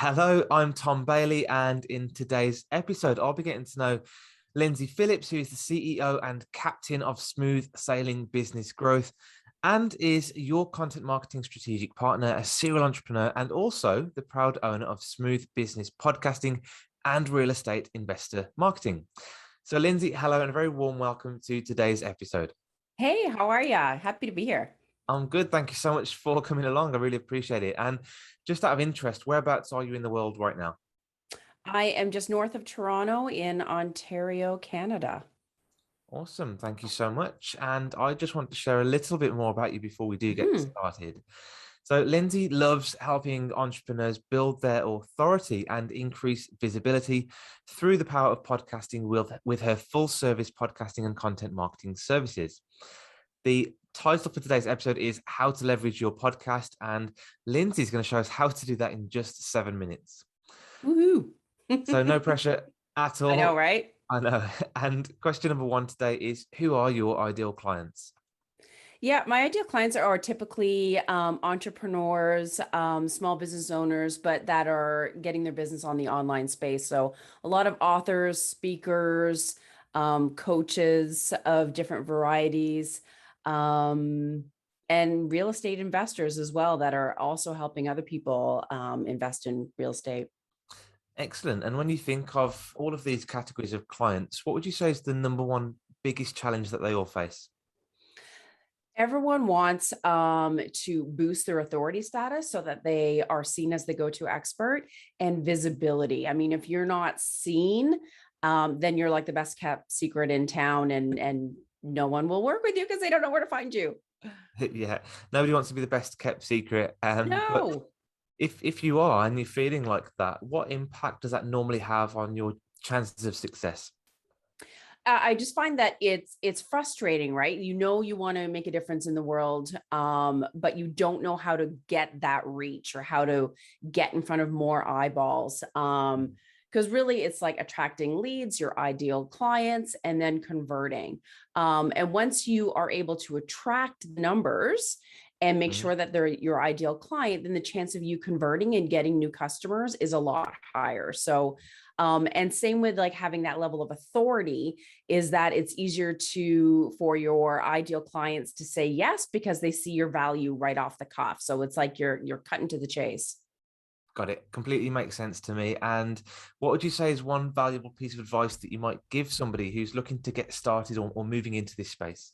Hello, I'm Tom Bailey, and in today's episode, I'll be getting to know Lindsay Phillips, who is the CEO and captain of Smooth Sailing Business Growth, and is your content marketing strategic partner, a serial entrepreneur, and also the proud owner of Smooth Business Podcasting and Real Estate Investor Marketing. So, Lindsay, hello, and a very warm welcome to today's episode. Hey, how are you? Happy to be here. I'm good. Thank you so much for coming along. I really appreciate it. And just out of interest, whereabouts are you in the world right now? I am just north of Toronto in Ontario, Canada. Awesome. Thank you so much. And I just want to share a little bit more about you before we do get Mhm. started. So, Lindsay loves helping entrepreneurs build their authority and increase visibility through the power of podcasting with her full service podcasting and content marketing services. The title for today's episode is How to Leverage Your Podcast. And Lindsay's going to show us how to do that in just 7 minutes. Woohoo. So, no pressure at I know, all. right? I know. And question number one today is, who are your ideal clients? Yeah, my ideal clients are typically entrepreneurs, small business owners, but that are getting their business on the online space. So a lot of authors, speakers, coaches of different varieties, um, and real estate investors as well that are also helping other people invest in real estate. Excellent. And when you think of all of these categories of clients, what would you say is the number one biggest challenge that they all face? Everyone wants to boost their authority status so that they are seen as the go-to expert and visibility. I mean, if you're not seen, then you're like the best kept secret in town, and no one will work with you because they don't know where to find you. Yeah, nobody wants to be the best kept secret. But No. if you are and you're feeling like that, what impact does that normally have on your chances of success? I just find that it's frustrating, right? You know, you want to make a difference in the world, but you don't know how to get that reach or how to get in front of more eyeballs. Because really, it's like attracting leads, your ideal clients, and then converting. And once you are able to attract the numbers and make Mhm. sure that they're your ideal client, then the chance of you converting and getting new customers is a lot higher. So and same with like having that level of authority is that it's easier for your ideal clients to say yes because they see your value right off the cuff. So it's like you're cutting to the chase. Got it. Completely makes sense to me. And what would you say is one valuable piece of advice that you might give somebody who's looking to get started or moving into this space?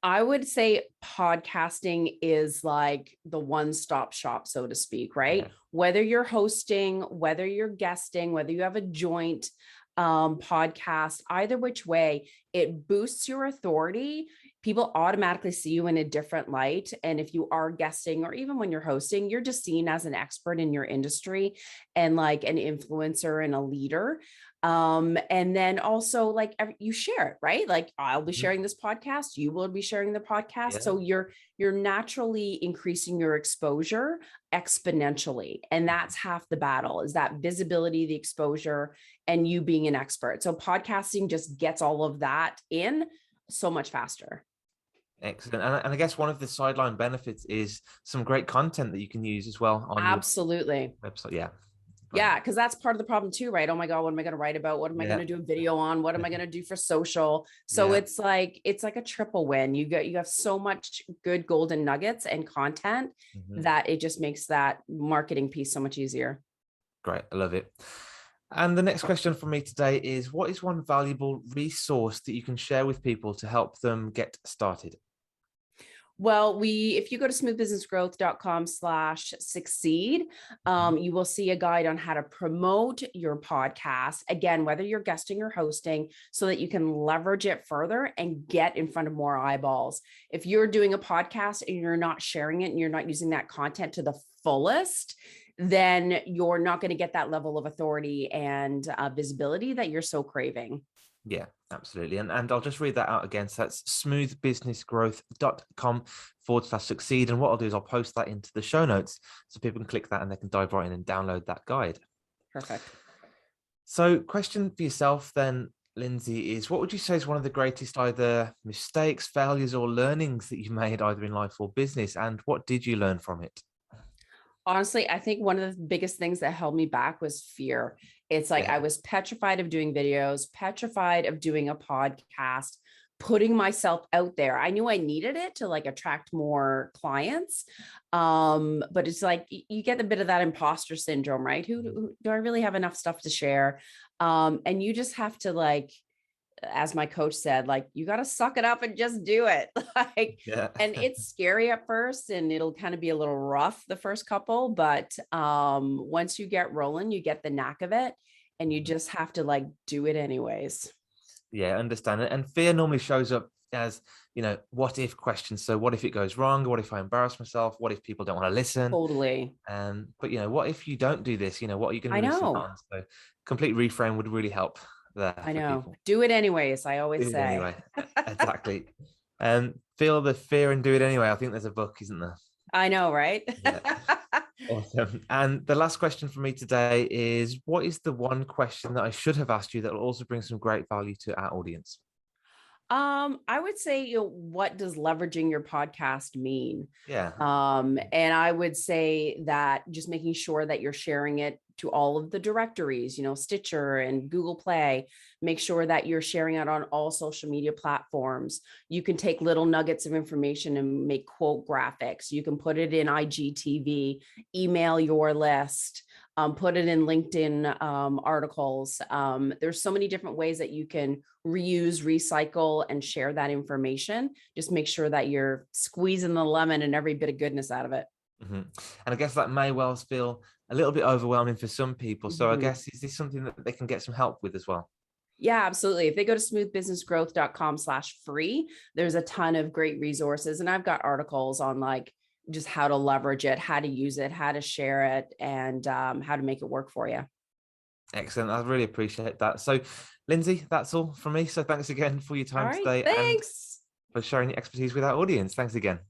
I would say podcasting is like the one-stop shop, so to speak, Yeah. right? Whether you're hosting, whether you're guesting, whether you have a joint podcast, either which way, it boosts your authority. People automatically see you in a different light. And if you are guesting or even when you're hosting, you're just seen as an expert in your industry and like an influencer and a leader. And then also like you share it, right? Like I'll be Mhm. sharing this podcast, you will be sharing the podcast. Yeah. So you're naturally increasing your exposure exponentially. And that's half the battle is that visibility, the exposure, and you being an expert. So podcasting just gets all of that in so much faster. Excellent. And I guess one of the sideline benefits is some great content that you can use as well on your Absolutely. website. Yeah. Great. Yeah, because that's part of the problem too, right? Oh my God, what am I going to write about? What am I going Yeah. to do a video on? What am I going to do for social? So Yeah. it's like a triple win. You have so much good golden nuggets and content Mhm. that it just makes that marketing piece so much easier. Great. I love it. And the next question for me today is, what is one valuable resource that you can share with people to help them get started? Well, if you go to smoothbusinessgrowth.com/succeed, Mhm. you will see a guide on how to promote your podcast. Again, whether you're guesting or hosting, so that you can leverage it further and get in front of more eyeballs. If you're doing a podcast and you're not sharing it and you're not using that content to the fullest, then you're not going to get that level of authority and visibility that you're so craving. Yeah, absolutely. And I'll just read that out again. So that's smoothbusinessgrowth.com/succeed. And what I'll do is I'll post that into the show notes so people can click that and they can dive right in and download that guide. Perfect. So, question for yourself then, Lindsay, is what would you say is one of the greatest either mistakes, failures, or learnings that you made either in life or business? And what did you learn from it? Honestly, I think one of the biggest things that held me back was fear. It's like I Yeah. was petrified of doing videos, petrified of doing a podcast, putting myself out there. I knew I needed it to like attract more clients. But it's like you get a bit of that imposter syndrome, right? Who do I really have enough stuff to share? And you just have to like, as my coach said, like, you got to suck it up and just do it. Like, Yeah. and it's scary at first and it'll kind of be a little rough the first couple, but once you get rolling, you get the knack of it and you just have to like do it anyways. Yeah, I understand it. And fear normally shows up as, what if questions. So what if it goes wrong? What if I embarrass myself? What if people don't want to listen? Totally. But what if you don't do this? What are you going I to lose know. out on? So complete reframe would really help there I for know. people. Do it anyways, I Do always it say. anyway. Exactly. And feel the fear and do it anyway. I think there's a book, isn't there? I know, right? Yeah. Awesome. And the last question for me today is, what is the one question that I should have asked you that will also bring some great value to our audience? I would say, what does leveraging your podcast mean? Yeah. And I would say that just making sure that you're sharing it to all of the directories, Stitcher and Google Play, make sure that you're sharing it on all social media platforms. You can take little nuggets of information and make quote graphics. You can put it in IGTV, email your list, put it in LinkedIn articles. There's so many different ways that you can reuse, recycle, and share that information. Just make sure that you're squeezing the lemon and every bit of goodness out of it. Mm-hmm. And I guess that may well feel a little bit overwhelming for some people. So I Mhm. guess, is this something that they can get some help with as well? Yeah, absolutely. If they go to smoothbusinessgrowth.com/free, there's a ton of great resources. And I've got articles on like just how to leverage it, how to use it, how to share it, and how to make it work for you. Excellent. I really appreciate that. So, Lindsay, that's all from me. So thanks again for your All time right. today and Thanks. for sharing your expertise with our audience. Thanks again.